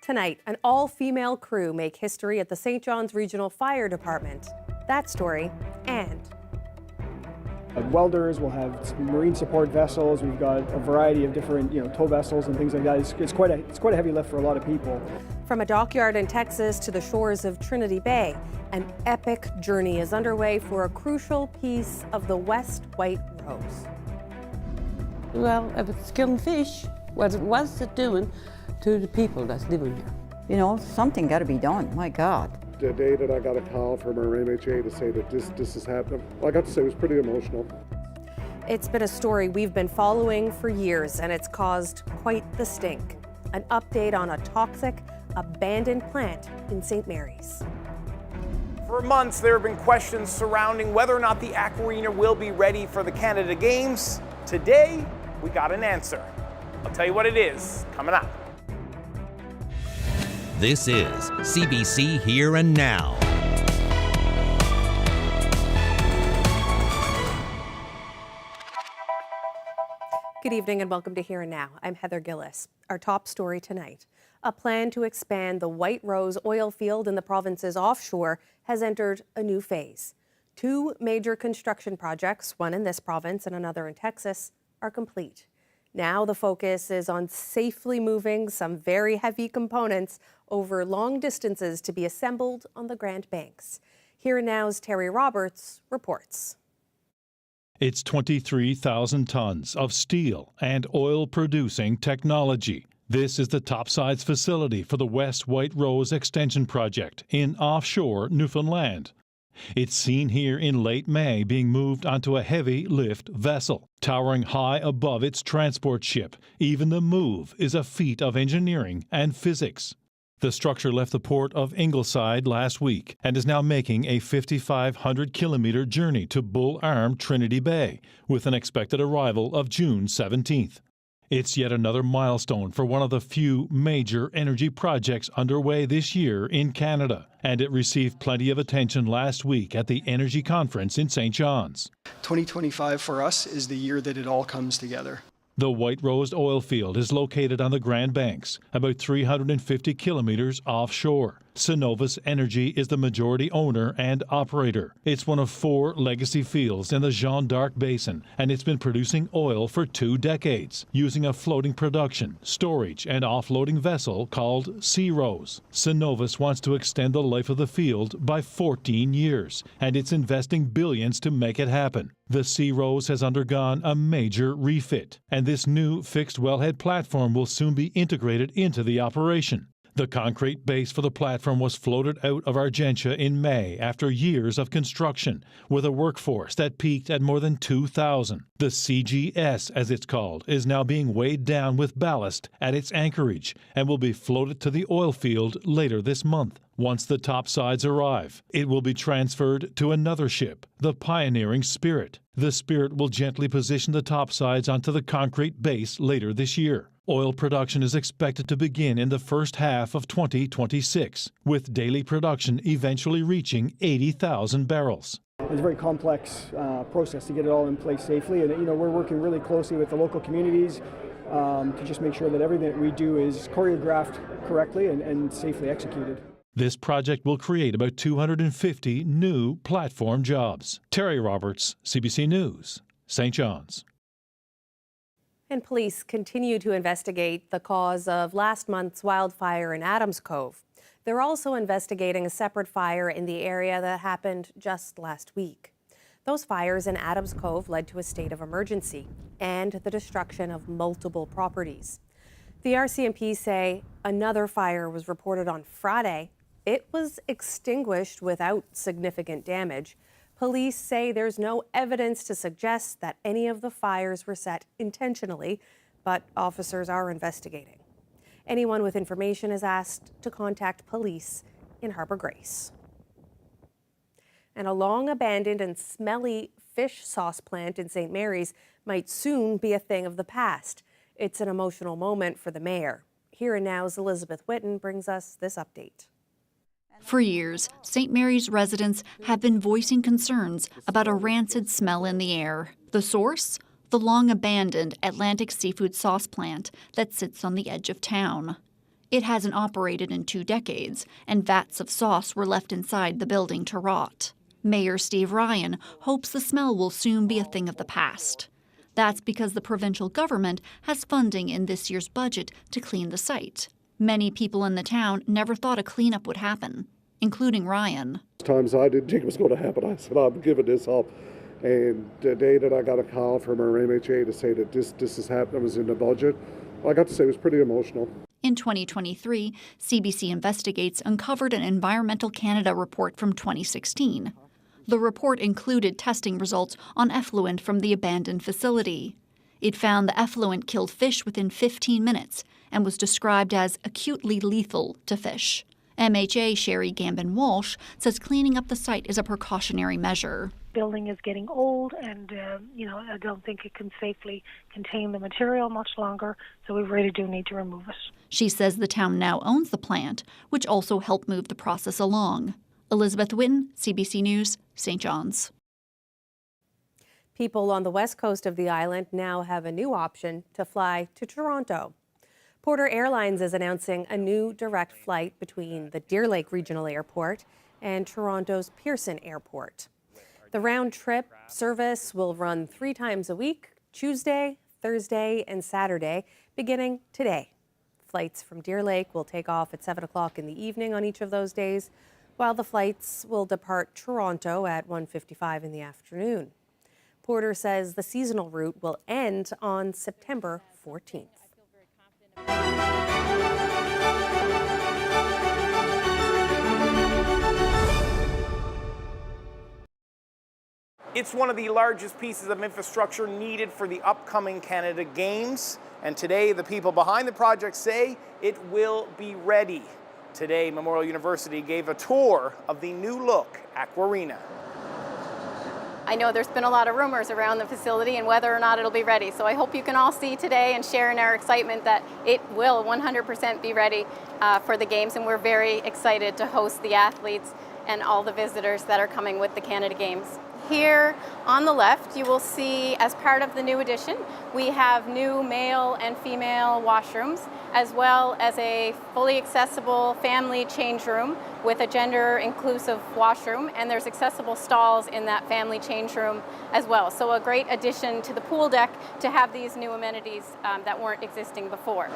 Tonight, an all-female crew make history at the St. John's Regional Fire Department. That story, and welders, we'll have marine support vessels, we've got a variety of different tow vessels and things like that. It's quite a heavy lift for a lot of people. From a dockyard in Texas to the shores of Trinity Bay, an epic journey is underway for a crucial piece of the West White Rose. Well, if it's killing fish, what's it doing to the people that's living here? You know, something got to be done, my God. The day that I got a call from our MHA to say that this is happening, I got to say it was pretty emotional. It's been a story we've been following for years, and it's caused quite the stink. An update on a toxic, abandoned plant in St. Mary's. For months, there have been questions surrounding whether or not the Aquarena will be ready for the Canada Games. Today, we got an answer. I'll tell you what it is coming up. This is CBC Here and Now. Good evening and welcome to Here and Now. I'm Heather Gillis. Our top story tonight. A plan to expand the White Rose oil field in the province's offshore has entered a new phase. Two major construction projects, one in this province and another in Texas, are complete. Now the focus is on safely moving some very heavy components over long distances to be assembled on the Grand Banks. Here and Now's Terry Roberts reports. It's 23,000 tons of steel and oil-producing technology. This is the topsides facility for the West White Rose Extension Project in offshore Newfoundland. It's seen here in late May being moved onto a heavy lift vessel, towering high above its transport ship. Even the move is a feat of engineering and physics. The structure left the port of Ingleside last week and is now making a 5,500-kilometer journey to Bull Arm, Trinity Bay, with an expected arrival of June 17th. It's yet another milestone for one of the few major energy projects underway this year in Canada, and it received plenty of attention last week at the Energy Conference in St. John's. 2025 for us is the year that it all comes together. The White Rose oil field is located on the Grand Banks, about 350 kilometers offshore. Cenovus Energy is the majority owner and operator. It's one of 4 legacy fields in the Jeanne d'Arc Basin, and it's been producing oil for 2 decades, using a floating production, storage, and offloading vessel called Sea Rose. Cenovus wants to extend the life of the field by 14 years, and it's investing billions to make it happen. The Sea Rose has undergone a major refit, and this new fixed wellhead platform will soon be integrated into the operation. The concrete base for the platform was floated out of Argentia in May after years of construction, with a workforce that peaked at more than 2,000. The CGS, as it's called, is now being weighed down with ballast at its anchorage and will be floated to the oil field later this month. Once the topsides arrive, it will be transferred to another ship, the Pioneering Spirit. The Spirit will gently position the topsides onto the concrete base later this year. Oil production is expected to begin in the first half of 2026, with daily production eventually reaching 80,000 barrels. It's a very complex process to get it all in place safely, and we're working really closely with the local communities to just make sure that everything that we do is choreographed correctly and safely executed. This project will create about 250 new platform jobs. Terry Roberts, CBC News, St. John's. And police continue to investigate the cause of last month's wildfire in Adams Cove. They're also investigating a separate fire in the area that happened just last week. Those fires in Adams Cove led to a state of emergency and the destruction of multiple properties. The RCMP say another fire was reported on Friday. It was extinguished without significant damage. Police say there's no evidence to suggest that any of the fires were set intentionally, but officers are investigating. Anyone with information is asked to contact police in Harbour Grace. And a long-abandoned and smelly fish sauce plant in St. Mary's might soon be a thing of the past. It's an emotional moment for the mayor. Here and Now's Elizabeth Whitten brings us this update. For years, St. Mary's residents have been voicing concerns about a rancid smell in the air. The source? The long-abandoned Atlantic seafood sauce plant that sits on the edge of town. It hasn't operated in 2 decades, and vats of sauce were left inside the building to rot. Mayor Steve Ryan hopes the smell will soon be a thing of the past. That's because the provincial government has funding in this year's budget to clean the site. Many people in the town never thought a cleanup would happen, including Ryan. Times I didn't think it was going to happen. I said, I'm giving this up. And the day that I got a call from our MHA to say that this is happening was in the budget, I got to say it was pretty emotional. In 2023, CBC Investigates uncovered an Environmental Canada report from 2016. The report included testing results on effluent from the abandoned facility. It found the effluent killed fish within 15 minutes and was described as acutely lethal to fish. MHA Sherry Gambin-Walsh says cleaning up the site is a precautionary measure. Building is getting old, and I don't think it can safely contain the material much longer, so we really do need to remove it. She says the town now owns the plant, which also helped move the process along. Elizabeth Witten, CBC News, St. John's. People on the west coast of the island now have a new option to fly to Toronto. Porter Airlines is announcing a new direct flight between the Deer Lake Regional Airport and Toronto's Pearson Airport. The round-trip service will run 3 times a week, Tuesday, Thursday, and Saturday, beginning today. Flights from Deer Lake will take off at 7 o'clock in the evening on each of those days, while the flights will depart Toronto at 1:55 in the afternoon. Porter says the seasonal route will end on September 14th. It's one of the largest pieces of infrastructure needed for the upcoming Canada Games. And today, the people behind the project say it will be ready. Today, Memorial University gave a tour of the new look Aquarena. I know there's been a lot of rumors around the facility and whether or not it'll be ready. So I hope you can all see today and share in our excitement that it will 100% be ready for the Games. And we're very excited to host the athletes and all the visitors that are coming with the Canada Games. Here on the left, you will see, as part of the new addition, we have new male and female washrooms, as well as a fully accessible family change room with a gender-inclusive washroom, and there's accessible stalls in that family change room as well. So a great addition to the pool deck to have these new amenities that weren't existing before.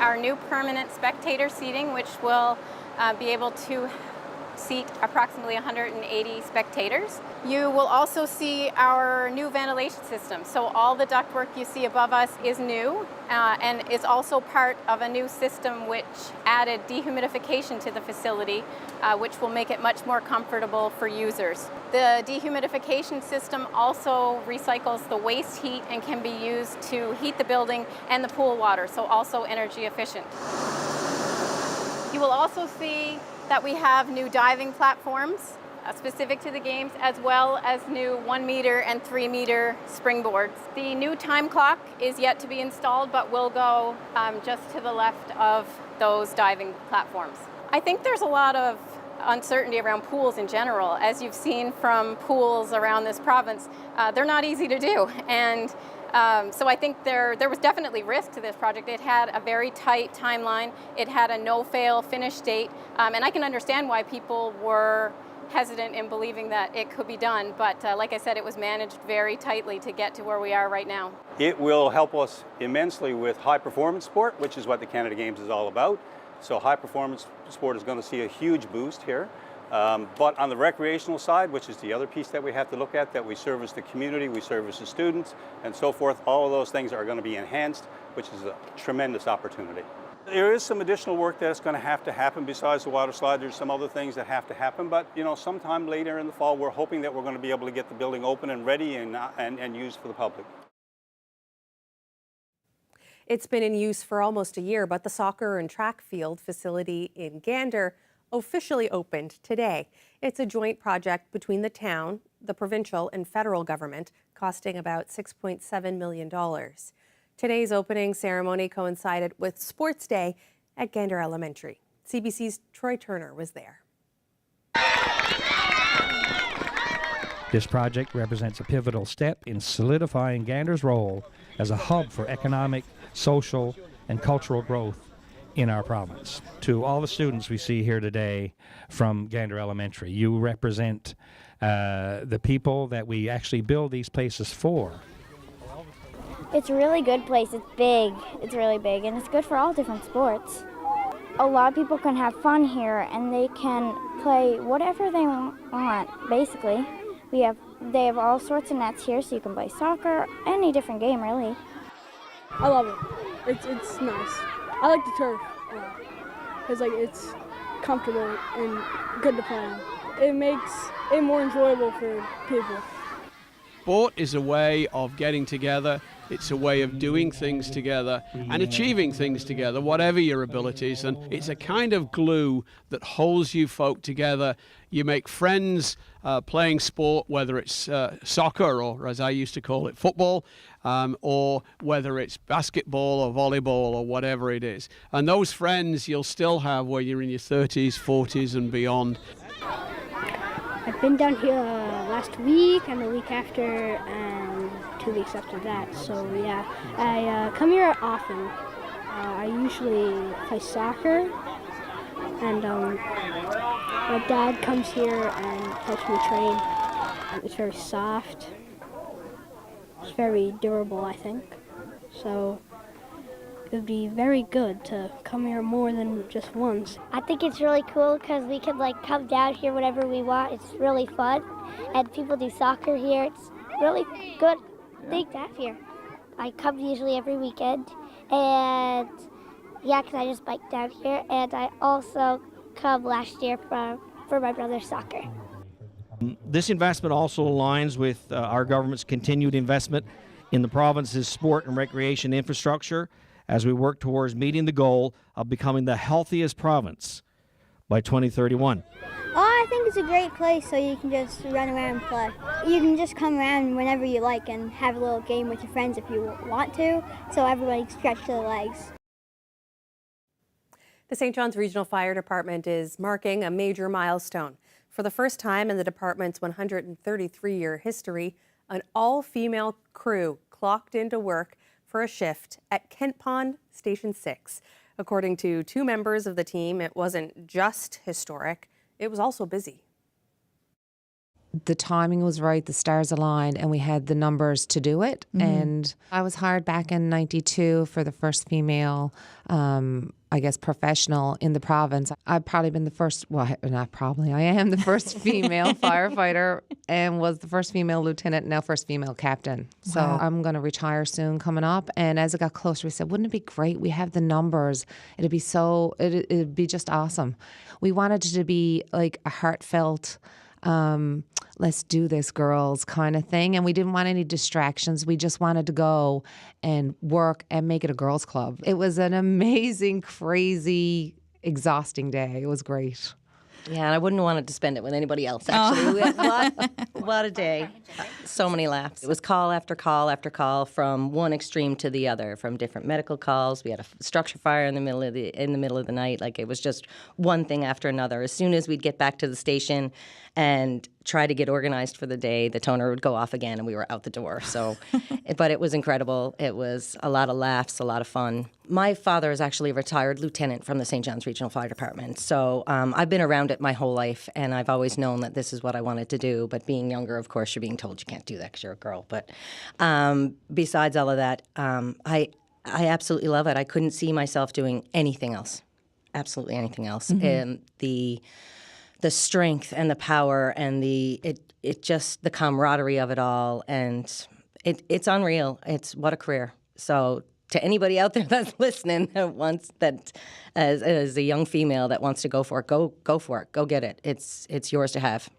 Our new permanent spectator seating, which will be able to seat approximately 180 spectators. You will also see our new ventilation system. So all the ductwork you see above us is new and is also part of a new system which added dehumidification to the facility, which will make it much more comfortable for users. The dehumidification system also recycles the waste heat and can be used to heat the building and the pool water, so also energy efficient. You will also see that we have new diving platforms specific to the Games, as well as new 1 meter and 3 meter springboards. The new time clock is yet to be installed, but will go just to the left of those diving platforms. I think there's a lot of uncertainty around pools in general. As you've seen from pools around this province, they're not easy to do. And so I think there was definitely risk to this project. It had a very tight timeline. It had a no-fail finish date. And I can understand why people were hesitant in believing that it could be done. But like I said, it was managed very tightly to get to where we are right now. It will help us immensely with high-performance sport, which is what the Canada Games is all about. So high-performance sport is going to see a huge boost here. But on the recreational side, which is the other piece that we have to look at, that we service the community, we service the students, and so forth, all of those things are going to be enhanced, which is a tremendous opportunity. There is some additional work that's going to have to happen besides the water slide. There's some other things that have to happen, but sometime later in the fall, we're hoping that we're going to be able to get the building open and ready and used for the public. It's been in use for almost a year, but the soccer and track field facility in Gander officially opened today. It's a joint project between the town, the provincial and federal government, costing about $6.7 million. Today's opening ceremony coincided with Sports Day at Gander Elementary. CBC's Troy Turner was there. This project represents a pivotal step in solidifying Gander's role as a hub for economic, social, and cultural growth in our province. To all the students we see here today from Gander Elementary, you represent the people that we actually build these places for. It's a really good place. It's big. It's really big, and it's good for all different sports. A lot of people can have fun here, and they can play whatever they want, basically. They have all sorts of nets here, so you can play soccer, any different game, really. I love it. It's nice. I like the turf because it's comfortable and good to play on. It makes it more enjoyable for people. Sport is a way of getting together. It's a way of doing things together and achieving things together, whatever your abilities. And it's a kind of glue that holds you folk together. You make friends playing sport, whether it's soccer or, as I used to call it, football, or whether it's basketball or volleyball or whatever it is. And those friends you'll still have when you're in your 30s, 40s and beyond. I've been down here last week and the week after and 2 weeks after that. So yeah, I come here often. I usually play soccer, and my dad comes here and helps me train. It's very soft. It's very durable, I think. So it would be very good to come here more than just once. I think it's really cool because we can come down here whenever we want. It's really fun, and people do soccer here. It's really good thing to have here. I come usually every weekend, and yeah, because I just bike down here, and I also come last year for my brother's soccer. This investment also aligns with our government's continued investment in the province's sport and recreation infrastructure as we work towards meeting the goal of becoming the healthiest province by 2031. Oh, I think it's a great place so you can just run around and play. You can just come around whenever you like and have a little game with your friends if you want to, so everybody can stretch their legs. The St. John's Regional Fire Department is marking a major milestone. For the first time in the department's 133-year history, an all-female crew clocked into work for a shift at Kent Pond Station 6. According to two members of the team, it wasn't just historic, it was also busy. The timing was right, the stars aligned, and we had the numbers to do it. And I was hired back in '92 for the first female, professional in the province. I've probably been the first, well, not probably, I am the first female firefighter and was the first female lieutenant, now first female captain. So I'm going to retire soon coming up. And as it got closer, we said, wouldn't it be great? We have the numbers. It'd be just awesome. We wanted it to be like a heartfelt, let's do this, girls, kind of thing. And we didn't want any distractions. We just wanted to go and work and make it a girls' club. It was an amazing, crazy, exhausting day. It was great. Yeah, and I wouldn't have wanted to spend it with anybody else, actually. We had what a day. So many laughs. It was call after call after call from one extreme to the other, from different medical calls. We had a structure fire in the middle of the night. Like, it was just one thing after another. As soon as we'd get back to the station and try to get organized for the day, the toner would go off again and we were out the door. So, but it was incredible. It was a lot of laughs, a lot of fun. My father is actually a retired lieutenant from the St. John's Regional Fire Department. So I've been around it my whole life, and I've always known that this is what I wanted to do. But being younger, of course, you're being told you can't do that because you're a girl. But besides all of that, I absolutely love it. I couldn't see myself doing anything else, absolutely anything else. And the strength and the power and the camaraderie of it all, and it's unreal. It's what a career. So to anybody out there that's listening that wants that as a young female that wants to go for it, go for it, go get it. It's yours to have.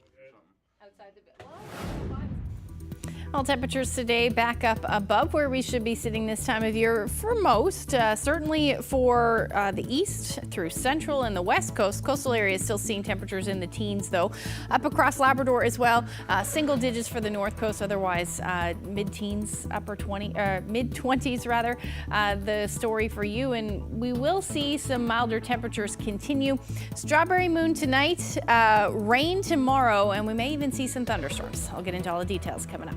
Well, temperatures today back up above where we should be sitting this time of year for most. Certainly for the east through central and the west coast. Coastal areas still seeing temperatures in the teens, though. Up across Labrador as well. Single digits for the north coast, otherwise mid-teens, mid-20s rather. The story for you, and we will see some milder temperatures continue. Strawberry moon tonight, rain tomorrow, and we may even see some thunderstorms. I'll get into all the details coming up.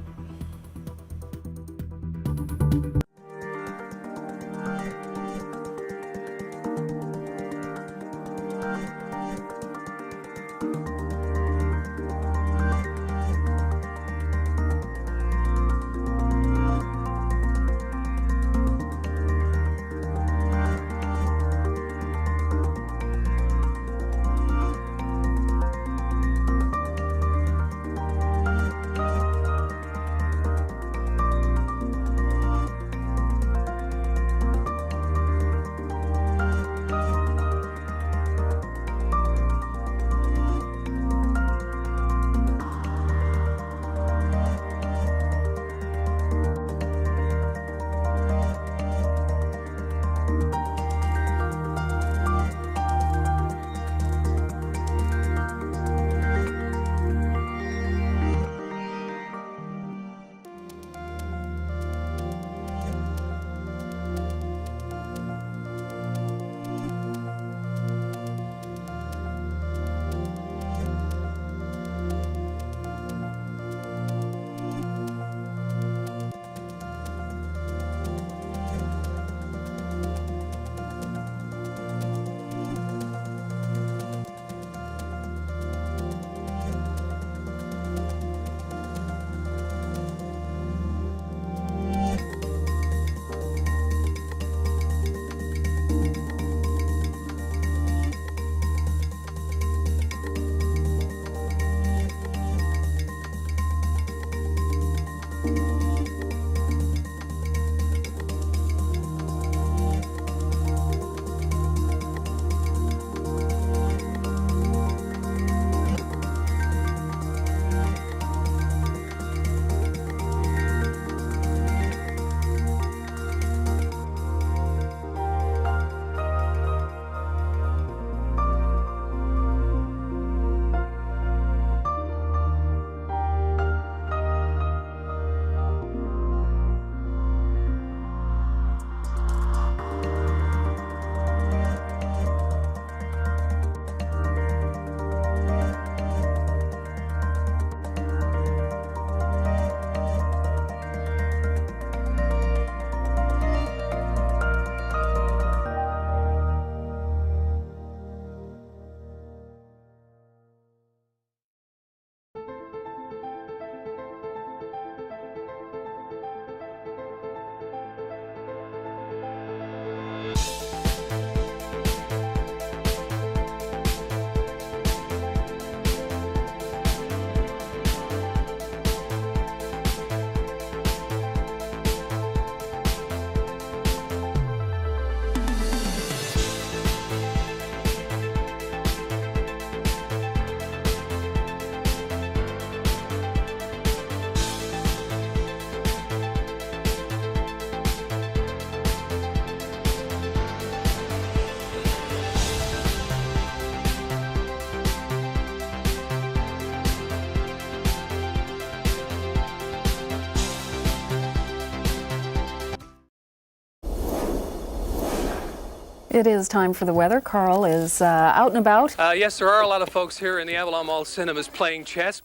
It is time for the weather. Carl is out and about. Yes, there are a lot of folks here in the Avalon Mall cinemas playing chess.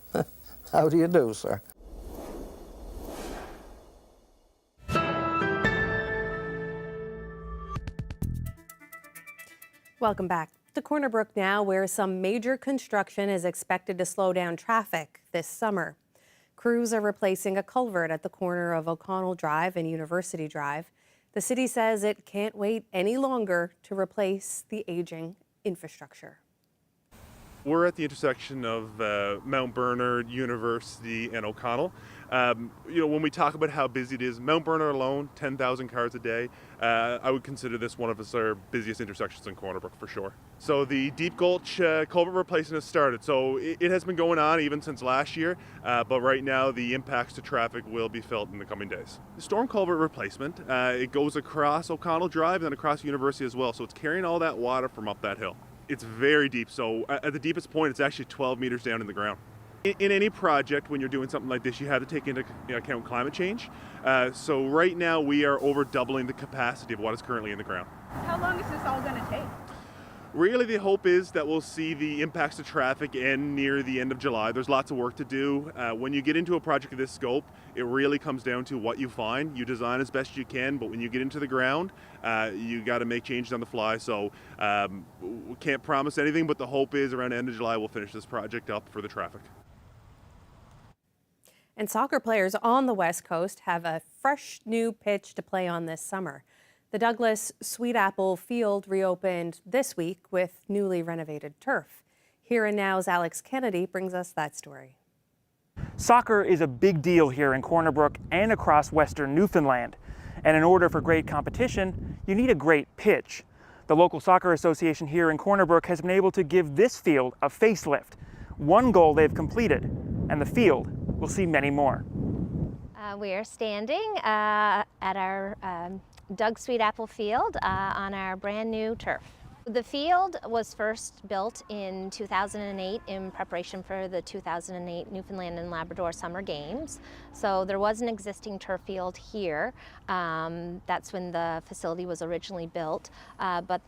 How do you do, sir? Welcome back to Corner Brook now, where some major construction is expected to slow down traffic this summer. Crews are replacing a culvert at the corner of O'Connell Drive and University Drive. The city says it can't wait any longer to replace the aging infrastructure. We're at the intersection of Mount Bernard, University, and O'Connell. When we talk about how busy it is, Mount Bernard alone, 10,000 cars a day. I would consider this one of our busiest intersections in Corner Brook for sure. So the Deep Gulch culvert replacement has started. So it has been going on even since last year, but right now the impacts to traffic will be felt in the coming days. The storm culvert replacement, it goes across O'Connell Drive and across University as well. So it's carrying all that water from up that hill. It's very deep, so at the deepest point, it's actually 12 meters down in the ground. In any project, when you're doing something like this, you have to take into account climate change. So right now, we are over doubling the capacity of what is currently in the ground. How long is this all going to take? Really, the hope is that we'll see the impacts to traffic end near the end of July. There's lots of work to do. When you get into a project of this scope, it really comes down to what you find. You design as best you can, but when you get into the ground, you got to make changes on the fly. So we can't promise anything, but the hope is around the end of July, we'll finish this project up for the traffic. And soccer players on the West Coast have a fresh new pitch to play on this summer. The Douglas Sweet Apple Field reopened this week with newly renovated turf. Here and Now's Alex Kennedy brings us that story. Soccer is a big deal here in Corner Brook and across western Newfoundland. And in order for great competition, you need a great pitch. The local soccer association here in Corner Brook has been able to give this field a facelift. One goal they've completed, and the field will see many more. We are standing at our Doug Sweet Apple Field on our brand new turf. The field was first built in 2008 in preparation for the 2008 Newfoundland and Labrador Summer Games. So there was an existing turf field here. That's when the facility was originally built, but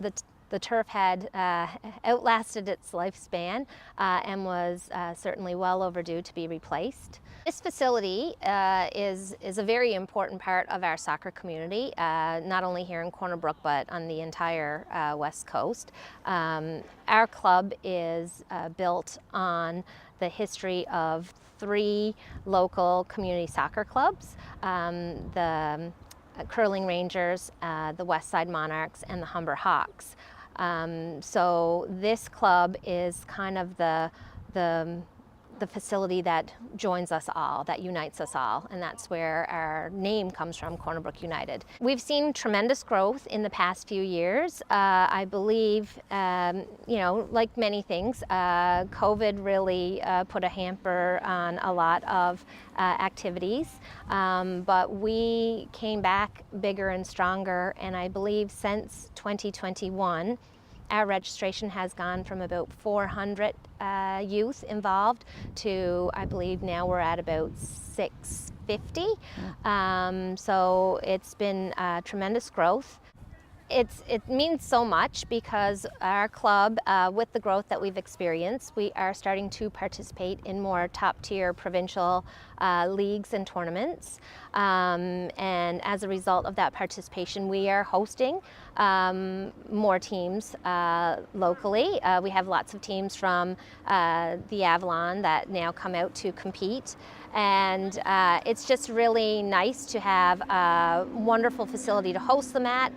the turf had outlasted its lifespan and was certainly well overdue to be replaced. This facility is a very important part of our soccer community, not only here in Corner Brook, but on the entire West Coast. Our club is built on the history of 3 local community soccer clubs, the Curling Rangers, the West Side Monarchs, and the Humber Hawks. So this club is kind of the facility that joins us all, that unites us all, and that's where our name comes from, Corner Brook United. We've seen tremendous growth in the past few years. I believe, like many things, COVID really put a hamper on a lot of activities, but we came back bigger and stronger, and I believe since 2021, our registration has gone from about 400 youth involved to, I believe now we're at about 650. So it's been tremendous growth. It means so much because our club, with the growth that we've experienced, we are starting to participate in more top-tier provincial leagues and tournaments. And as a result of that participation, we are hosting more teams locally. We have lots of teams from the Avalon that now come out to compete. And it's just really nice to have a wonderful facility to host them at,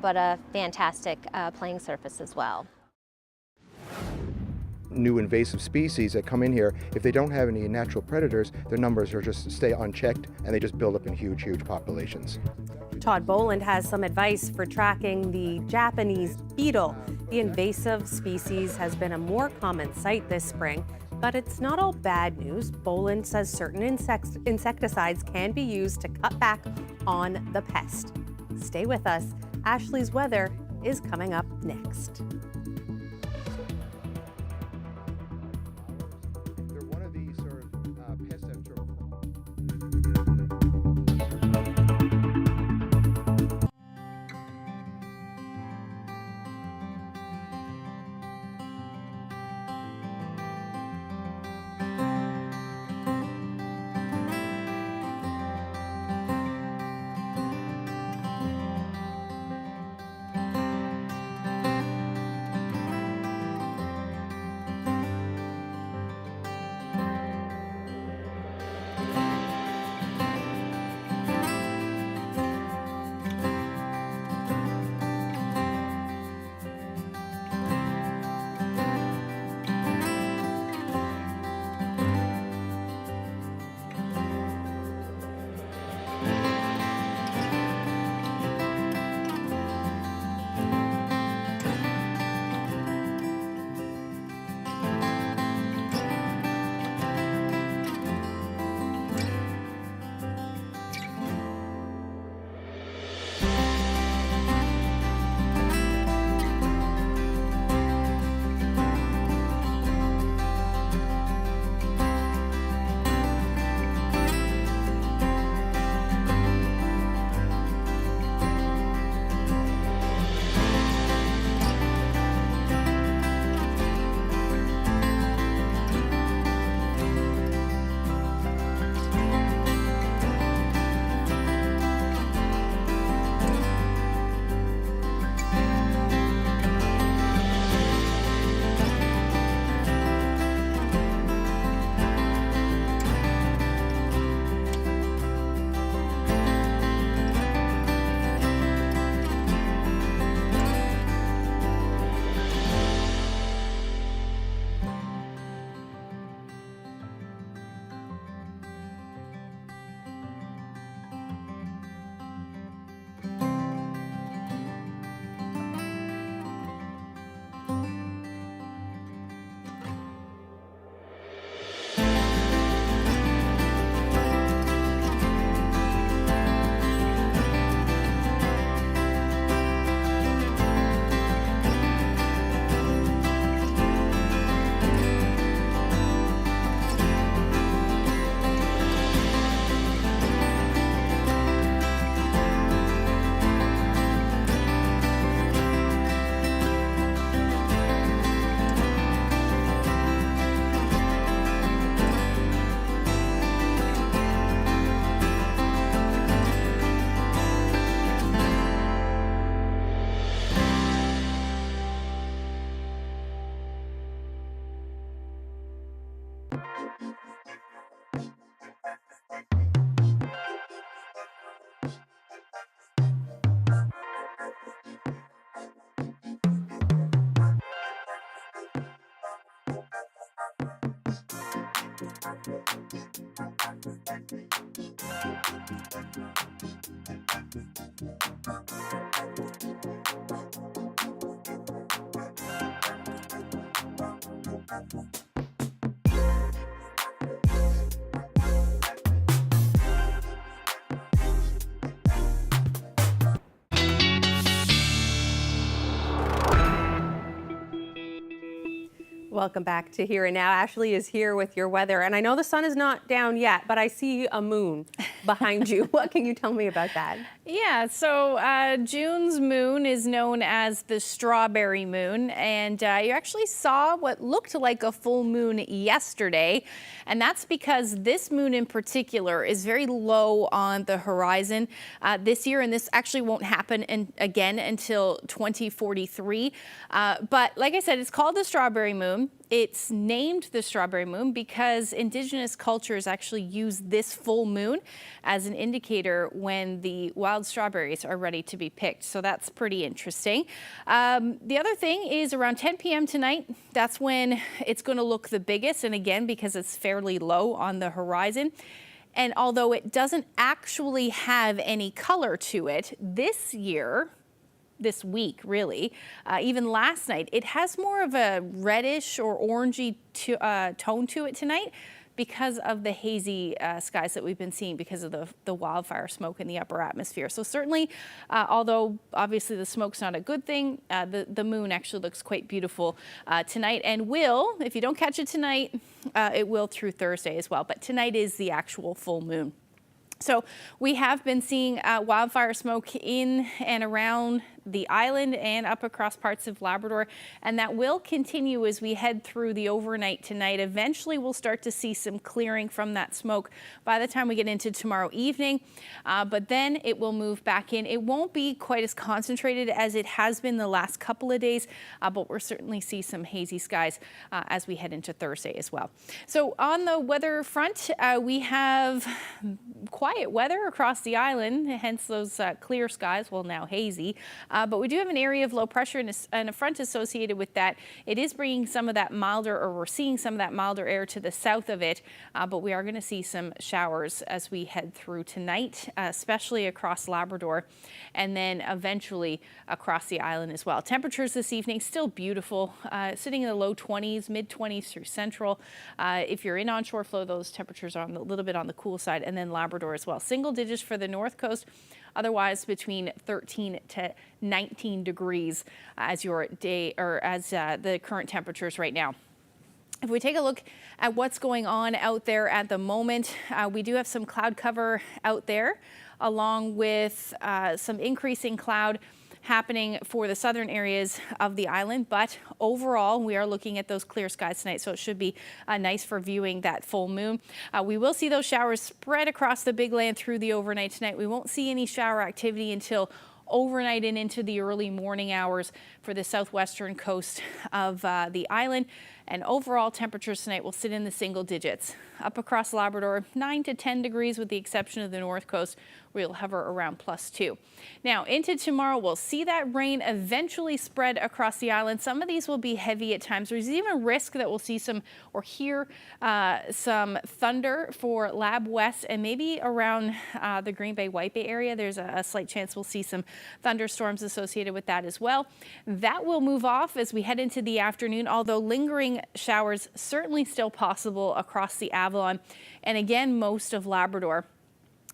but a fantastic playing surface as well. New invasive species that come in here, if they don't have any natural predators, their numbers are just stay unchecked and they just build up in huge, huge populations. Todd Boland has some advice for tracking the Japanese beetle. The invasive species has been a more common sight this spring, but it's not all bad news. Boland says certain insecticides can be used to cut back on the pest. Stay with us. Ashley's weather is coming up next. Welcome back to Here and Now. Ashley is here with your weather, and I know the sun is not down yet, but I see a moon behind you. What can you tell me about that? Yeah, so June's moon is known as the strawberry moon, and you actually saw what looked like a full moon yesterday, and that's because this moon in particular is very low on the horizon this year, and this actually won't happen again until 2043. But like I said, it's called the strawberry moon. It's named the strawberry moon because indigenous cultures actually use this full moon as an indicator when the wild strawberries are ready to be picked. So that's pretty interesting. The other thing is around 10 p.m. tonight, that's when it's going to look the biggest. And again, because it's fairly low on the horizon. And although it doesn't actually have any color to it, this week, really, even last night, it has more of a reddish or orangey tone to it tonight because of the hazy skies that we've been seeing because of the wildfire smoke in the upper atmosphere. So certainly, although obviously the smoke's not a good thing, the moon actually looks quite beautiful tonight and will, if you don't catch it tonight, it will through Thursday as well. But tonight is the actual full moon. So we have been seeing wildfire smoke in and around the island and up across parts of Labrador, and that will continue as we head through the overnight tonight. Eventually we'll start to see some clearing from that smoke by the time we get into tomorrow evening, but then it will move back in. It won't be quite as concentrated as it has been the last couple of days, but we'll certainly see some hazy skies as we head into Thursday as well. So on the weather front, we have quiet weather across the island, hence those clear skies, well now hazy, but we do have an area of low pressure and a front associated with that. It is bringing some of that milder, or we're seeing some of that milder air to the south of it, but we are going to see some showers as we head through tonight, especially across Labrador, and then eventually across the island as well. Temperatures this evening still beautiful, sitting in the low 20s, mid 20s through central. If you're in onshore flow, those temperatures are a little bit on the cool side, and then Labrador as well. Single digits for the north coast, otherwise between 13 to 19 degrees as your day, or as the current temperatures right now. If we take a look at what's going on out there at the moment, we do have some cloud cover out there, along with some increasing cloud happening for the southern areas of the island, but overall we are looking at those clear skies tonight, so it should be nice for viewing that full moon. We will see those showers spread across the big land through the overnight tonight. We won't see any shower activity until overnight and into the early morning hours for the southwestern coast of the island. And overall temperatures tonight will sit in the single digits. Up across Labrador, 9 to 10 degrees with the exception of the north coast, where you'll hover around +2. Now into tomorrow, we'll see that rain eventually spread across the island. Some of these will be heavy at times. There's even risk that we'll see some, or hear some thunder for Lab West and maybe around the Green Bay, White Bay area. There's a slight chance we'll see some thunderstorms associated with that as well. That will move off as we head into the afternoon, although lingering showers certainly still possible across the Avalon and again most of Labrador.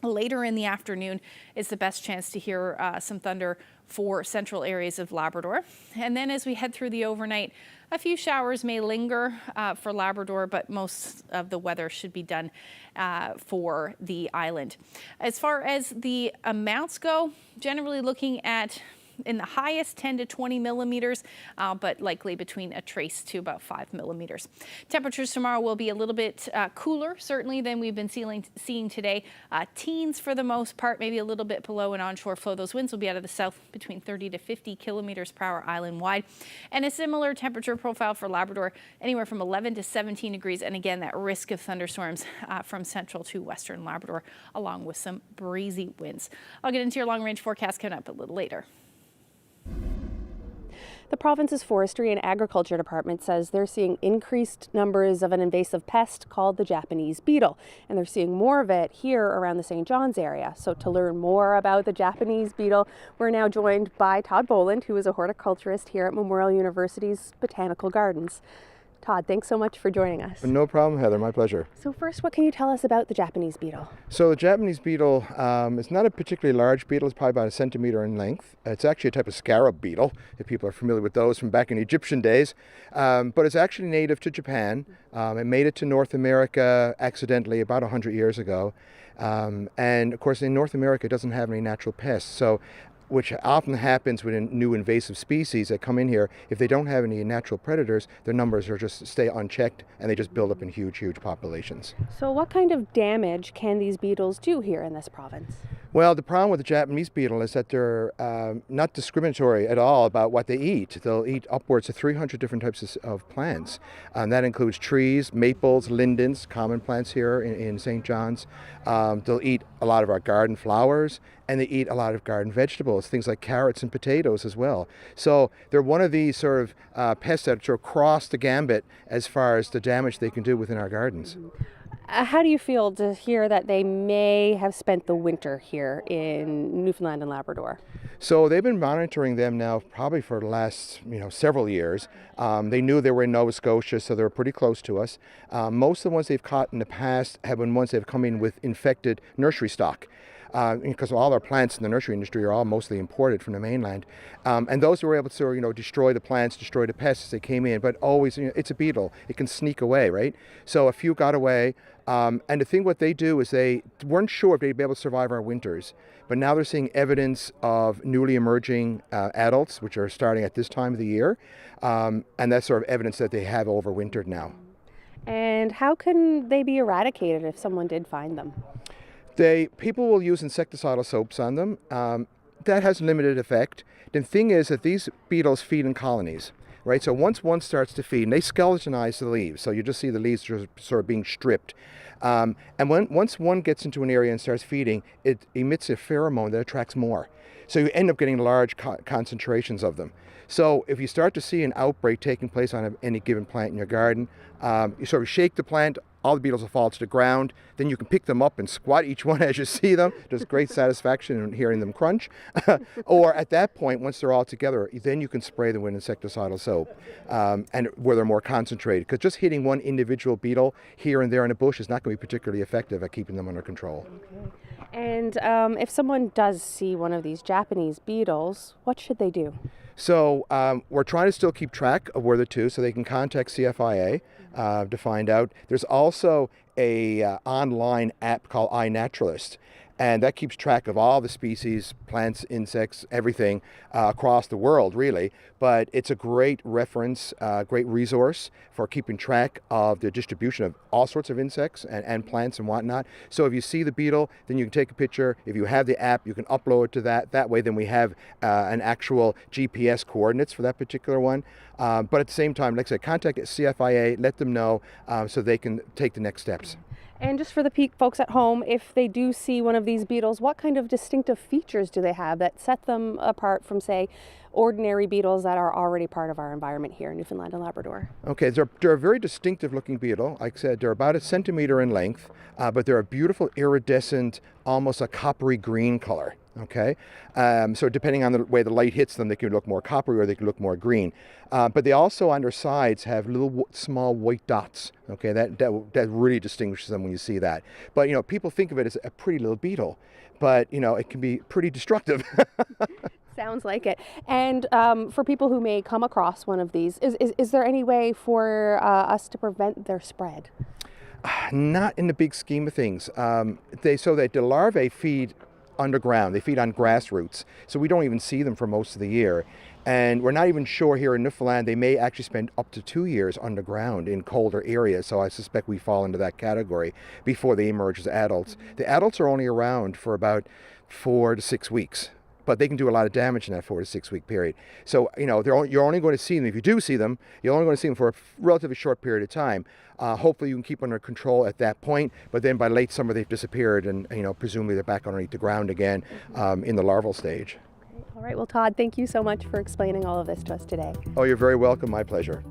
Later in the afternoon is the best chance to hear some thunder for central areas of Labrador. And then as we head through the overnight, a few showers may linger for Labrador, but most of the weather should be done for the island. As far as the amounts go, generally looking at in the highest 10 to 20 millimeters, but likely between a trace to about 5 millimeters. Temperatures tomorrow will be a little bit cooler, certainly, than we've been seeing today. Teens for the most part, maybe a little bit below an onshore flow. Those winds will be out of the south between 30 to 50 kilometers per hour island-wide. And a similar temperature profile for Labrador, anywhere from 11 to 17 degrees. And again, that risk of thunderstorms from central to western Labrador, along with some breezy winds. I'll get into your long-range forecast coming up a little later. The province's Forestry and Agriculture Department says they're seeing increased numbers of an invasive pest called the Japanese beetle, and they're seeing more of it here around the St. John's area. So to learn more about the Japanese beetle, we're now joined by Todd Boland, who is a horticulturist here at Memorial University's Botanical Gardens. Todd, thanks so much for joining us. No problem, Heather. My pleasure. So first, what can you tell us about the Japanese beetle? So the Japanese beetle is not a particularly large beetle. It's probably about a centimeter in length. It's actually a type of scarab beetle, if people are familiar with those from back in Egyptian days. But it's actually native to Japan. It made it to North America accidentally about 100 years ago. And of course, in North America, it doesn't have any natural pests. So which often happens with new invasive species that come in here. If they don't have any natural predators, their numbers are just stay unchecked and they just build up in huge, huge populations. So what kind of damage can these beetles do here in this province? Well, the problem with the Japanese beetle is that they're not discriminatory at all about what they eat. They'll eat upwards of 300 different types of plants. That includes trees, maples, lindens, common plants here in St. John's. They'll eat a lot of our garden flowers, and they eat a lot of garden vegetables, things like carrots and potatoes as well. So they're one of these sort of pests that sort of cross the gambit as far as the damage they can do within our gardens. How do you feel to hear that they may have spent the winter here in Newfoundland and Labrador? So they've been monitoring them now probably for the last several years. They knew they were in Nova Scotia, so they were pretty close to us. Most of the ones they've caught in the past have been ones they've come in with infected nursery stock. Because all our plants in the nursery industry are all mostly imported from the mainland. And those were able to destroy the plants, destroy the pests as they came in, but always, it's a beetle. It can sneak away, right? So a few got away. And the thing what they do is they weren't sure if they'd be able to survive our winters, but now they're seeing evidence of newly emerging adults, which are starting at this time of the year. And that's sort of evidence that they have overwintered now. And how can they be eradicated if someone did find them? People will use insecticidal soaps on them. That has limited effect. The thing is that these beetles feed in colonies, right? So once one starts to feed, and they skeletonize the leaves, so you just see the leaves just sort of being stripped. And once one gets into an area and starts feeding, it emits a pheromone that attracts more. So you end up getting large concentrations of them. So if you start to see an outbreak taking place on any given plant in your garden, you sort of shake the plant, all the beetles will fall to the ground. Then you can pick them up and squat each one as you see them. There's great satisfaction in hearing them crunch. Or at that point, once they're all together, then you can spray them with insecticidal soap, and where they're more concentrated. Because just hitting one individual beetle here and there in a bush is not going to be particularly effective at keeping them under control. Okay. And if someone does see one of these Japanese beetles, what should they do? So we're trying to still keep track of where they're to, so they can contact CFIA to find out. There's also a online app called iNaturalist, and that keeps track of all the species, plants, insects, everything across the world, really. But it's a great reference, great resource for keeping track of the distribution of all sorts of insects and plants and whatnot. So if you see the beetle, then you can take a picture. If you have the app, you can upload it to that. That way, then we have an actual GPS coordinates for that particular one. But at the same time, like I said, contact CFIA, let them know so they can take the next steps. And just for the folks at home, if they do see one of these beetles, what kind of distinctive features do they have that set them apart from, say, ordinary beetles that are already part of our environment here in Newfoundland and Labrador? Okay, they're a very distinctive looking beetle. Like I said, they're about a centimeter in length, but they're a beautiful iridescent, almost a coppery green color. Okay, so depending on the way the light hits them, they can look more coppery or they can look more green. But they also on their sides have little small white dots. Okay, that really distinguishes them when you see that. But people think of it as a pretty little beetle, but it can be pretty destructive. Sounds like it. And for people who may come across one of these, is there any way for us to prevent their spread? Not in the big scheme of things. The larvae feed underground. They feed on grass roots, so we don't even see them for most of the year. And we're not even sure here in Newfoundland, they may actually spend up to 2 years underground in colder areas, so I suspect we fall into that category before they emerge as adults. The adults are only around for about 4 to 6 weeks, but they can do a lot of damage in that 4 to 6 week period. So, you're only going to see them, if you do see them, you're only going to see them for a relatively short period of time. Hopefully you can keep under control at that point, but then by late summer they've disappeared and, presumably they're back underneath the ground again in the larval stage. All right, well, Todd, thank you so much for explaining all of this to us today. Oh, you're very welcome. My pleasure.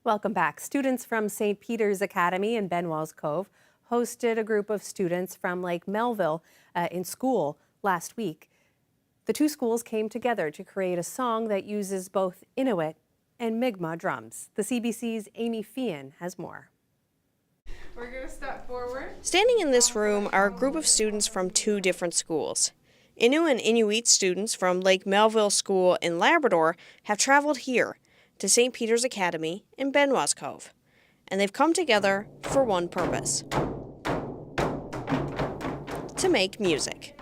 Welcome back. Students from St. Peter's Academy in Benwell's Cove hosted a group of students from Lake Melville in school last week. The two schools came together to create a song that uses both Inuit and Mi'kmaq drums. The CBC's Amy Fian has more. We're going to step forward. Standing in this room are a group of students from two different schools. Innu and Inuit students from Lake Melville School in Labrador have traveled here to St. Peter's Academy in Benwell's Cove, and they've come together for one purpose: to make music.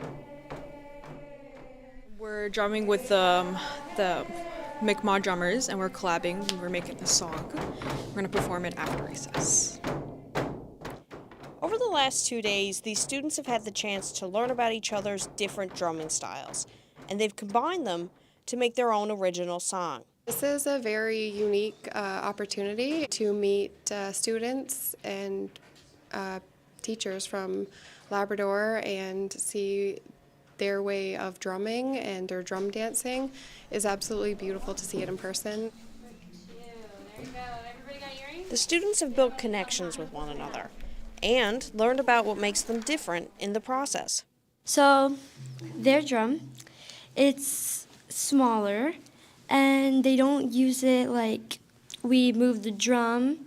We're drumming with the Mi'kmaq drummers, and we're collabing. We're making a song. We're going to perform it after recess. Over the last 2 days, these students have had the chance to learn about each other's different drumming styles, and they've combined them to make their own original song. This is a very unique opportunity to meet students and teachers from Labrador and see their way of drumming and their drum dancing. Is absolutely beautiful to see it in person. The students have built connections with one another and learned about what makes them different in the process. So their drum, it's smaller, and they don't use it like we move the drum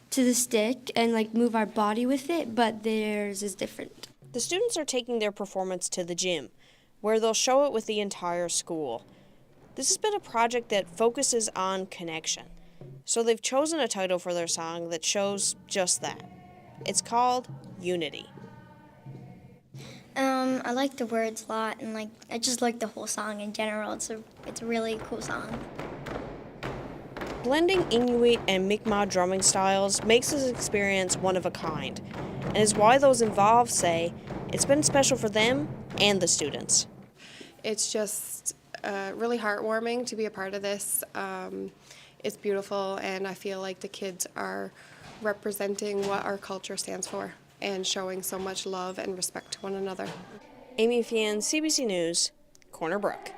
to the stick and like move our body with it, but theirs is different. The students are taking their performance to the gym, where they'll show it with the entire school. This has been a project that focuses on connection, so they've chosen a title for their song that shows just that. It's called Unity. I like the words a lot, and I just like the whole song in general. It's a really cool song. Blending Inuit and Mi'kmaq drumming styles makes this experience one of a kind, and is why those involved say it's been special for them and the students. It's just really heartwarming to be a part of this. It's beautiful, and I feel like the kids are representing what our culture stands for and showing so much love and respect to one another. Amy Fian, CBC News, Corner Brook.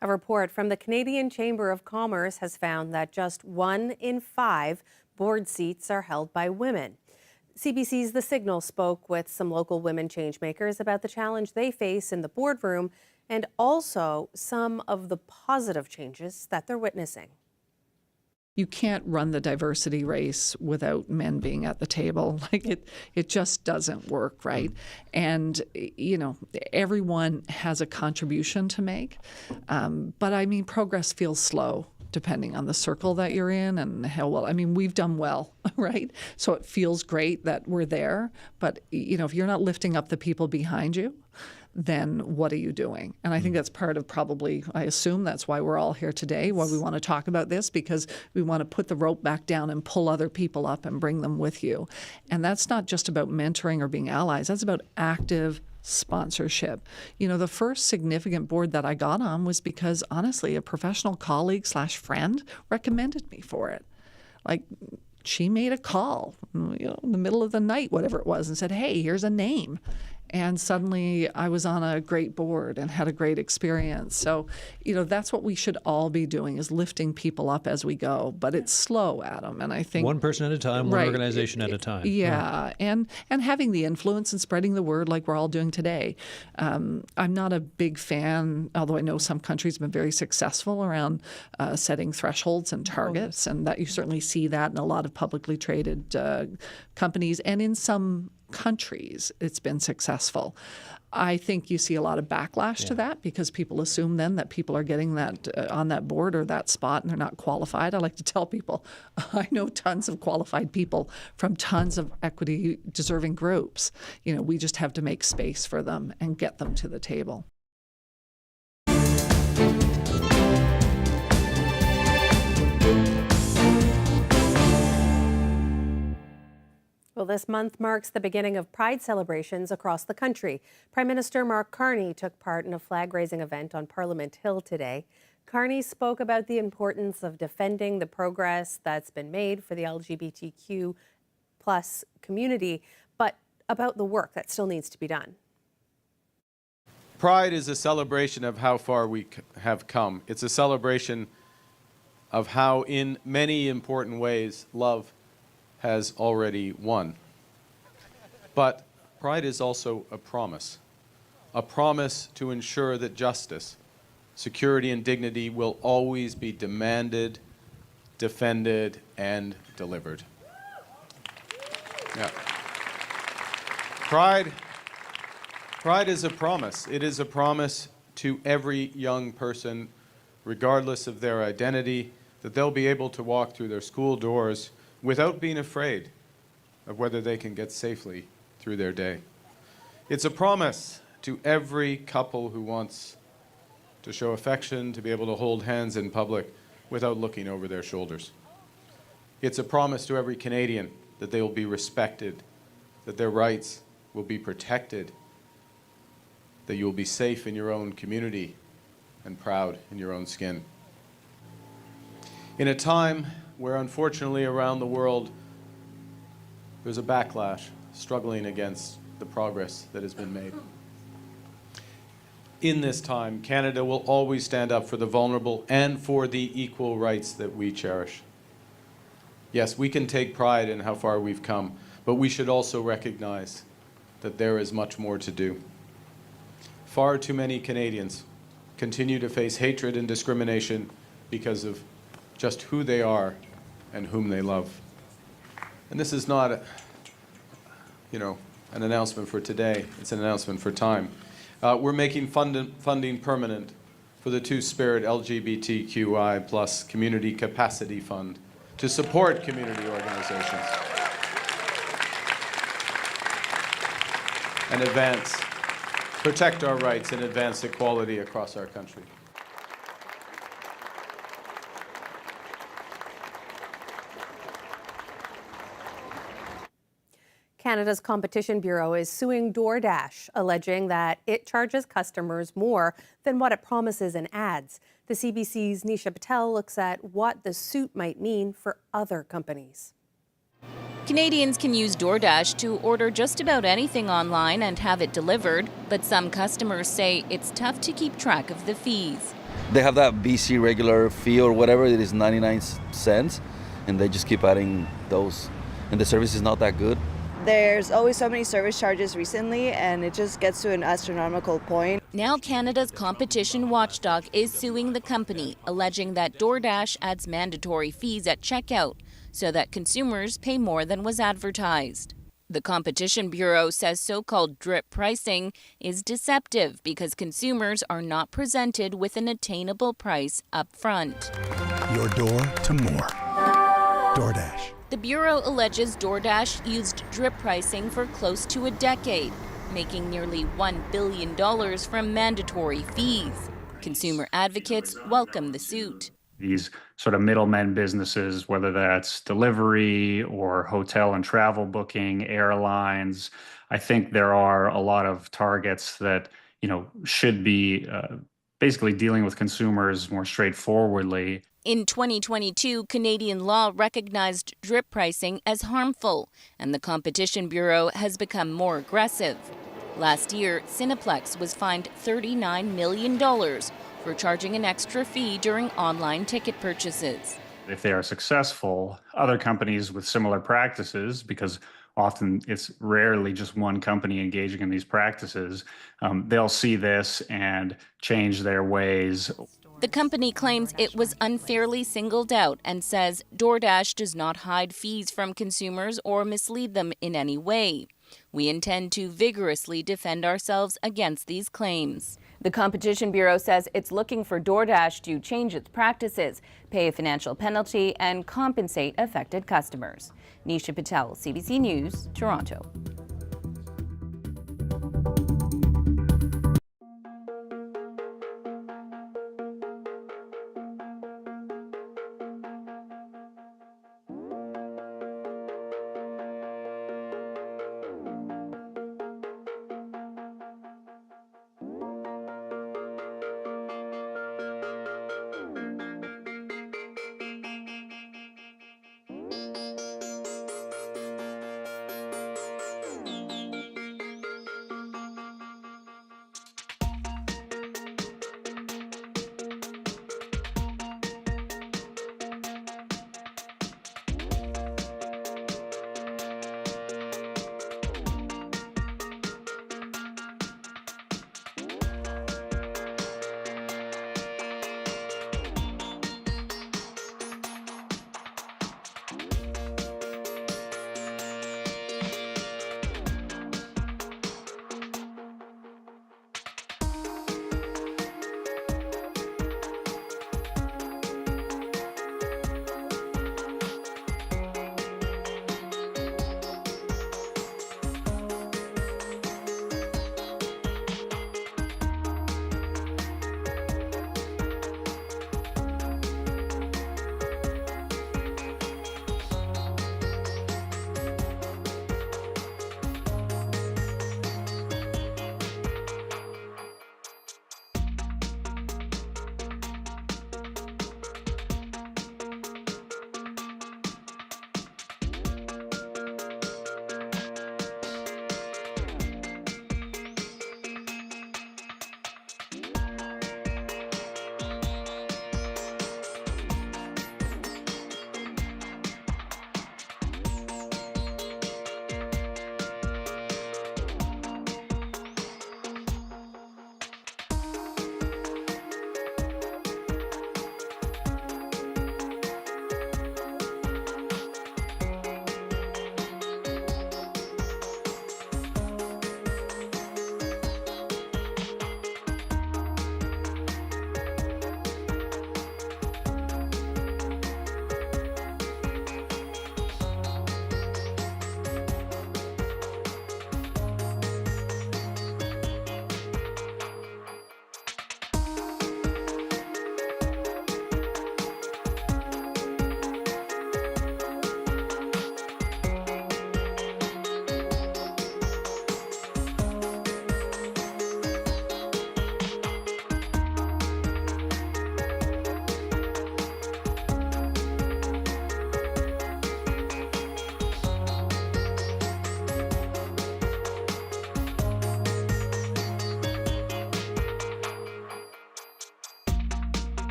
A report from the Canadian Chamber of Commerce has found that just 1 in 5 board seats are held by women. CBC's The Signal spoke with some local women changemakers about the challenge they face in the boardroom and also some of the positive changes that they're witnessing. You can't run the diversity race without men being at the table. It just doesn't work, right? And, everyone has a contribution to make. But I mean, progress feels slow depending on the circle that you're in and how well. I mean, we've done well, right? So it feels great that we're there. But, if you're not lifting up the people behind you, then what are you doing? And I think that's part of probably, I assume that's why we're all here today, why we want to talk about this, because we want to put the rope back down and pull other people up and bring them with you. And that's not just about mentoring or being allies. That's about active sponsorship. The first significant board that I got on was because, honestly, a professional colleague / friend recommended me for it. She made a call, in the middle of the night, whatever it was, and said, hey, here's a name. And suddenly I was on a great board and had a great experience. So, that's what we should all be doing, is lifting people up as we go. But it's slow, Adam. And I think one person at a time, one right, organization at a time. Yeah. And having the influence and spreading the word like we're all doing today. I'm not a big fan, although I know some countries have been very successful around setting thresholds and targets. And that you certainly see that in a lot of publicly traded companies, and in some countries it's been successful. I think you see a lot of backlash to that, because people assume then that people are getting that on that board or that spot and they're not qualified. I like to tell people I know tons of qualified people from tons of equity deserving groups. We just have to make space for them and get them to the table. Well, this month marks the beginning of Pride celebrations across the country. Prime Minister Mark Carney took part in a flag-raising event on Parliament Hill today. Carney spoke about the importance of defending the progress that's been made for the LGBTQ plus community, but about the work that still needs to be done. Pride is a celebration of how far we have come. It's a celebration of how, in many important ways, love has already won. But pride is also a promise to ensure that justice, security, and dignity will always be demanded, defended, and delivered. Yeah. Pride is a promise. It is a promise to every young person, regardless of their identity, that they'll be able to walk through their school doors without being afraid of whether they can get safely through their day. It's a promise to every couple who wants to show affection, to be able to hold hands in public without looking over their shoulders. It's a promise to every Canadian that they will be respected, that their rights will be protected, that you will be safe in your own community and proud in your own skin. In a time where, unfortunately, around the world, there's a backlash struggling against the progress that has been made. In this time, Canada will always stand up for the vulnerable and for the equal rights that we cherish. Yes, we can take pride in how far we've come, but we should also recognize that there is much more to do. Far too many Canadians continue to face hatred and discrimination because of just who they are and whom they love. And this is not, an announcement for today. It's an announcement for time. We're making funding permanent for the Two-Spirit LGBTQI+ Community Capacity Fund to support community organizations and protect our rights and advance equality across our country. Canada's Competition Bureau is suing DoorDash, alleging that it charges customers more than what it promises in ads. The CBC's Nisha Patel looks at what the suit might mean for other companies. Canadians can use DoorDash to order just about anything online and have it delivered, but some customers say it's tough to keep track of the fees. They have that BC regular fee or whatever, it is 99 cents, and they just keep adding those, and the service is not that good. There's always so many service charges recently, and it just gets to an astronomical point. Now Canada's competition watchdog is suing the company, alleging that DoorDash adds mandatory fees at checkout so that consumers pay more than was advertised. The Competition Bureau says so-called drip pricing is deceptive because consumers are not presented with an attainable price up front. Your door to more. DoorDash. The Bureau alleges DoorDash used drip pricing for close to a decade, making nearly $1 billion from mandatory fees. Consumer advocates welcome the suit. These sort of middlemen businesses, whether that's delivery or hotel and travel booking, airlines, I think there are a lot of targets that, should be basically dealing with consumers more straightforwardly. In 2022, Canadian law recognized drip pricing as harmful, and the Competition Bureau has become more aggressive. Last year, Cineplex was fined $39 million for charging an extra fee during online ticket purchases. If they are successful, other companies with similar practices, because often it's rarely just one company engaging in these practices, they'll see this and change their ways. The company claims it was unfairly singled out and says DoorDash does not hide fees from consumers or mislead them in any way. We intend to vigorously defend ourselves against these claims. The Competition Bureau says it's looking for DoorDash to change its practices, pay a financial penalty, and compensate affected customers. Nisha Patel, CBC News, Toronto.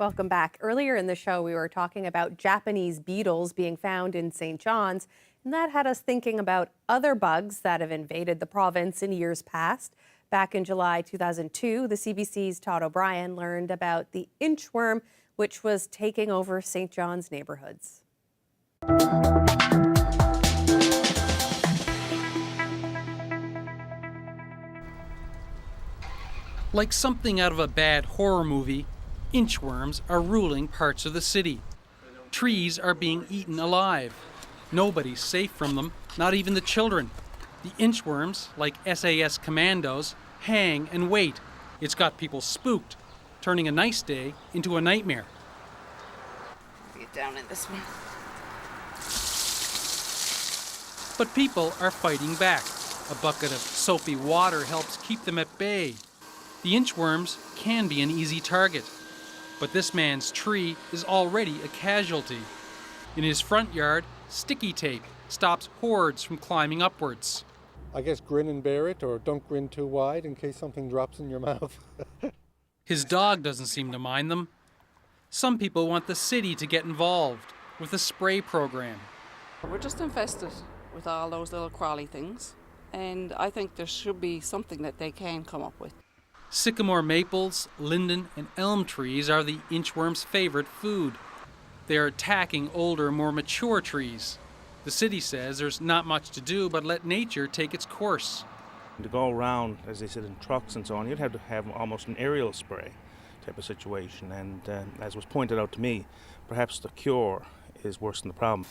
Welcome back. Earlier in the show, we were talking about Japanese beetles being found in St. John's, and that had us thinking about other bugs that have invaded the province in years past. Back in July 2002, the CBC's Todd O'Brien learned about the inchworm, which was taking over St. John's neighborhoods. Like something out of a bad horror movie, inchworms are ruling parts of the city. Trees are being eaten alive. Nobody's safe from them, not even the children. The inchworms, like SAS commandos, hang and wait. It's got people spooked, turning a nice day into a nightmare. Get down in this one. But people are fighting back. A bucket of soapy water helps keep them at bay. The inchworms can be an easy target, but this man's tree is already a casualty. In his front yard, sticky tape stops hordes from climbing upwards. I guess grin and bear it, or don't grin too wide in case something drops in your mouth. His dog doesn't seem to mind them. Some people want the city to get involved with a spray program. We're just infested with all those little crawly things, and I think there should be something that they can come up with. Sycamore maples, linden, and elm trees are the inchworm's favorite food. They are attacking older, more mature trees. The city says there's not much to do but let nature take its course. To go around, as they said, in trucks and so on, you'd have to have almost an aerial spray type of situation. And as was pointed out to me, perhaps the cure is worse than the problem.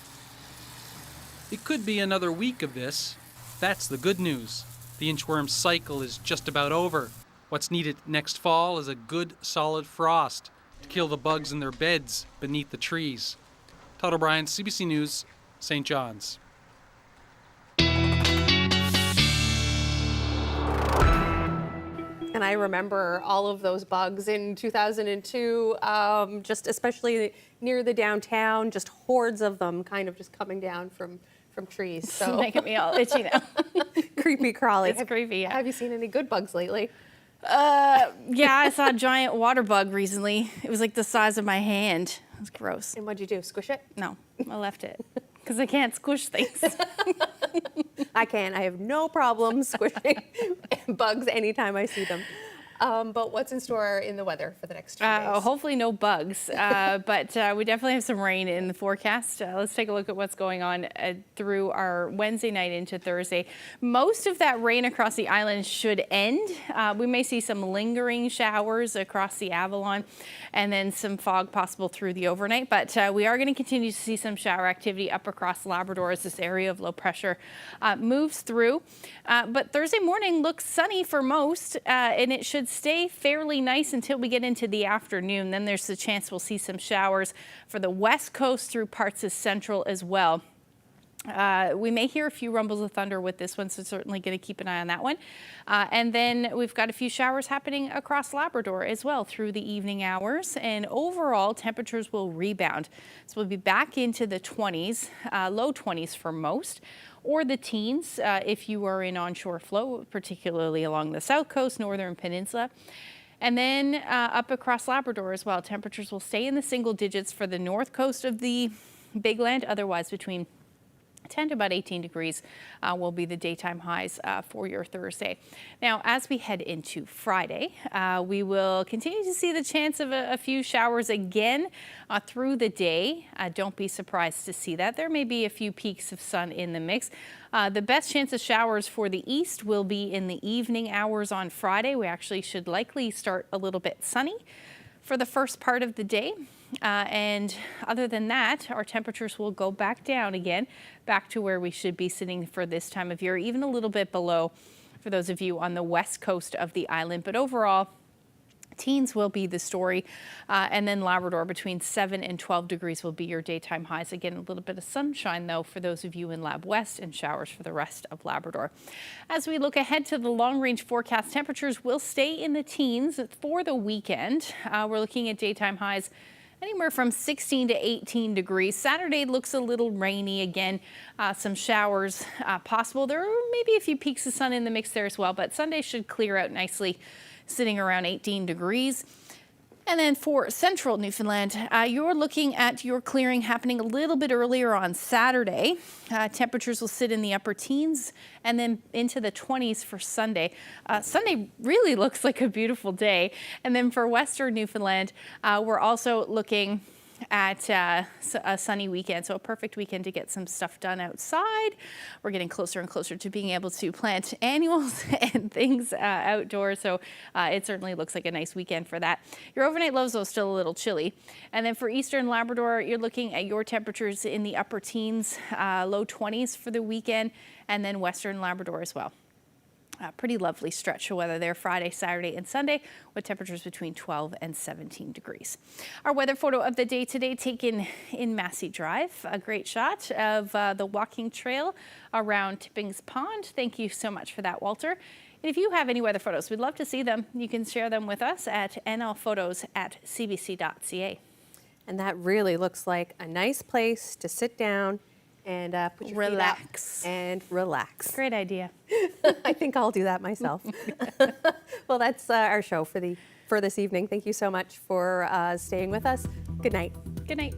It could be another week of this. That's the good news. The inchworm cycle is just about over. What's needed next fall is a good, solid frost to kill the bugs in their beds beneath the trees. Todd O'Brien, CBC News, St. John's. And I remember all of those bugs in 2002, just especially near the downtown, just hordes of them kind of just coming down from trees. So making me all itchy now. Creepy crawly. It's creepy, yeah. Have you seen any good bugs lately? Yeah, I saw a giant water bug recently. It was like the size of my hand. It was gross. And what'd you do, squish it? No, I left it because I can't squish things. I can. I have no problem squishing bugs anytime I see them. But what's in store in the weather for the next few days? Hopefully no bugs, but we definitely have some rain in the forecast. Let's take a look at what's going on through our Wednesday night into Thursday. Most of that rain across the island should end. We may see some lingering showers across the Avalon and then some fog possible through the overnight, but we are going to continue to see some shower activity up across Labrador as this area of low pressure moves through. But Thursday morning looks sunny for most, and it should stay fairly nice until we get into the afternoon. Then there's the chance we'll see some showers for the west coast through parts of central as well. We may hear a few rumbles of thunder with this one, so certainly going to keep an eye on that one. And then we've got a few showers happening across Labrador as well through the evening hours. And overall, temperatures will rebound. So we'll be back into the 20s, low 20s for most, or the teens if you are in onshore flow, particularly along the south coast, northern peninsula. And then up across Labrador as well, temperatures will stay in the single digits for the north coast of the Big Land, otherwise between 10 to about 18 degrees will be the daytime highs for your Thursday. Now, as we head into Friday, we will continue to see the chance of a few showers again through the day. Don't be surprised to see that. There may be a few peaks of sun in the mix. The best chance of showers for the east will be in the evening hours on Friday. We actually should likely start a little bit sunny for the first part of the day. And other than that, our temperatures will go back down again, back to where we should be sitting for this time of year, even a little bit below for those of you on the west coast of the island. But overall, teens will be the story, and then Labrador between 7 and 12 degrees will be your daytime highs. Again, a little bit of sunshine, though, for those of you in Lab West, and showers for the rest of Labrador. As we look ahead to the long-range forecast, temperatures will stay in the teens for the weekend. We're looking at daytime highs anywhere from 16 to 18 degrees. Saturday looks a little rainy again, some showers possible. There may be a few peaks of sun in the mix there as well, but Sunday should clear out nicely, sitting around 18 degrees. And then for central Newfoundland, you're looking at your clearing happening a little bit earlier on Saturday. Temperatures will sit in the upper teens and then into the 20s for Sunday. Sunday really looks like a beautiful day. And then for western Newfoundland, we're also looking at a sunny weekend, so a perfect weekend to get some stuff done outside. We're getting closer and closer to being able to plant annuals and things outdoors, so it certainly looks like a nice weekend for that. Your overnight lows, though, still a little chilly. And then for eastern Labrador, you're looking at your temperatures in the upper teens, low 20s for the weekend, and then western Labrador as well. Pretty lovely stretch of weather there Friday, Saturday, and Sunday with temperatures between 12 and 17 degrees. Our weather photo of the day today taken in Massey Drive. A great shot of the walking trail around Tippings Pond. Thank you so much for that, Walter. And if you have any weather photos, we'd love to see them. You can share them with us at nlphotos@cbc.ca. And that really looks like a nice place to sit down and put your relax feet up and relax. Great idea. I think I'll do that myself. Well, that's our show for this evening. Thank you so much for staying with us. Good night. Good night.